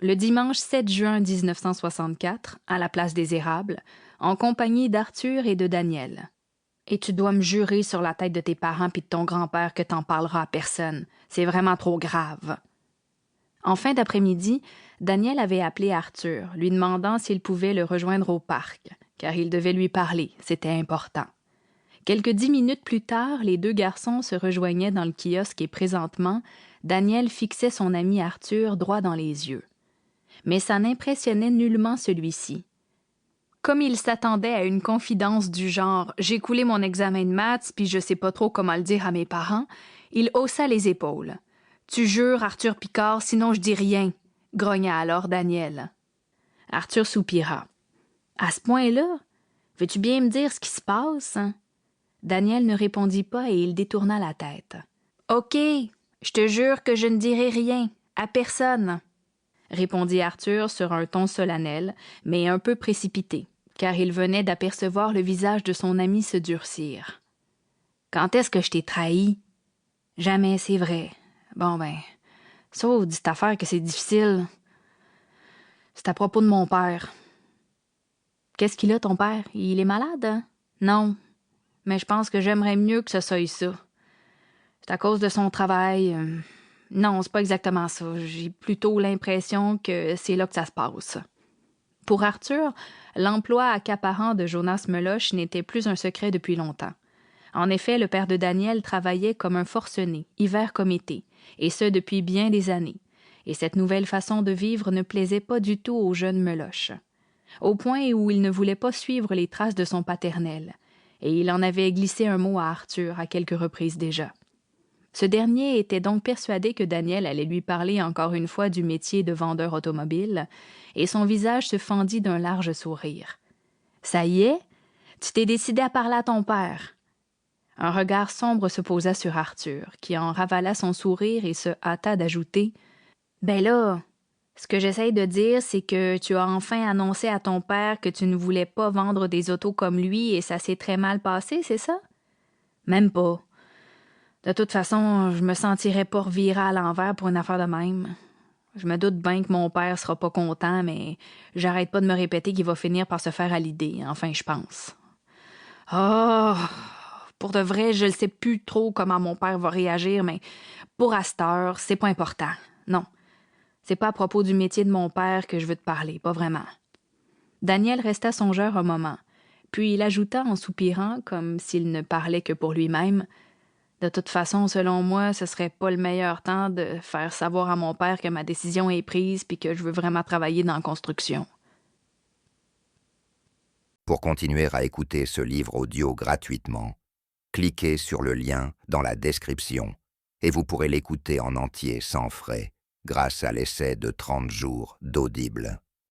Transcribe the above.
Le dimanche 7 juin 1964, à la place des Érables, en compagnie d'Arthur et de Daniel. Et tu dois me jurer sur la tête de tes parents puis de ton grand-père que t'en parleras à personne. C'est vraiment trop grave. En fin d'après-midi, Daniel avait appelé Arthur, lui demandant s'il pouvait le rejoindre au parc, car il devait lui parler, c'était important. Quelques 10 minutes plus tard, les deux garçons se rejoignaient dans le kiosque et présentement, Daniel fixait son ami Arthur droit dans les yeux. Mais ça n'impressionnait nullement celui-ci. Comme il s'attendait à une confidence du genre « j'ai coulé mon examen de maths puis je sais pas trop comment le dire à mes parents », il haussa les épaules. « Tu jures, Arthur Picard, sinon je dis rien », grogna alors Daniel. Arthur soupira. « À ce point-là, veux-tu bien me dire ce qui se passe? » Daniel ne répondit pas et il détourna la tête. « OK, je te jure que je ne dirai rien, à personne », répondit Arthur sur un ton solennel, mais un peu précipité, car il venait d'apercevoir le visage de son ami se durcir. « Quand est-ce que je t'ai trahi? »« Jamais, c'est vrai. Bon ben, sauf dit cette affaire que c'est difficile. C'est à propos de mon père. »« Qu'est-ce qu'il a, ton père? Il est malade? Hein? »« Non, mais je pense que j'aimerais mieux que ce soit ça. C'est à cause de son travail. Non, c'est pas exactement ça. J'ai plutôt l'impression que c'est là que ça se passe. » Pour Arthur, l'emploi accaparant de Jonas Meloche n'était plus un secret depuis longtemps. En effet, le père de Daniel travaillait comme un forcené, hiver comme été, et ce depuis bien des années. Et cette nouvelle façon de vivre ne plaisait pas du tout au jeune Meloche. Au point où il ne voulait pas suivre les traces de son paternel. Et il en avait glissé un mot à Arthur à quelques reprises déjà. Ce dernier était donc persuadé que Daniel allait lui parler encore une fois du métier de vendeur automobile, et son visage se fendit d'un large sourire. « Ça y est? Tu t'es décidé à parler à ton père? » Un regard sombre se posa sur Arthur, qui en ravala son sourire et se hâta d'ajouter « Ben là, ce que j'essaye de dire, c'est que tu as enfin annoncé à ton père que tu ne voulais pas vendre des autos comme lui et ça s'est très mal passé, c'est ça? » « Même pas. De toute façon, je me sentirais pas revirée à l'envers pour une affaire de même. Je me doute bien que mon père sera pas content, mais j'arrête pas de me répéter qu'il va finir par se faire à l'idée, enfin, je pense. Oh, pour de vrai, je ne sais plus trop comment mon père va réagir, mais pour à cette heure, c'est pas important. Non, c'est pas à propos du métier de mon père que je veux te parler, pas vraiment. » Daniel resta songeur un moment, puis il ajouta en soupirant, comme s'il ne parlait que pour lui-même. De toute façon, selon moi, ce serait pas le meilleur temps de faire savoir à mon père que ma décision est prise puis que je veux vraiment travailler dans la construction. Pour continuer à écouter ce livre audio gratuitement, cliquez sur le lien dans la description et vous pourrez l'écouter en entier sans frais grâce à l'essai de 30 jours d'Audible.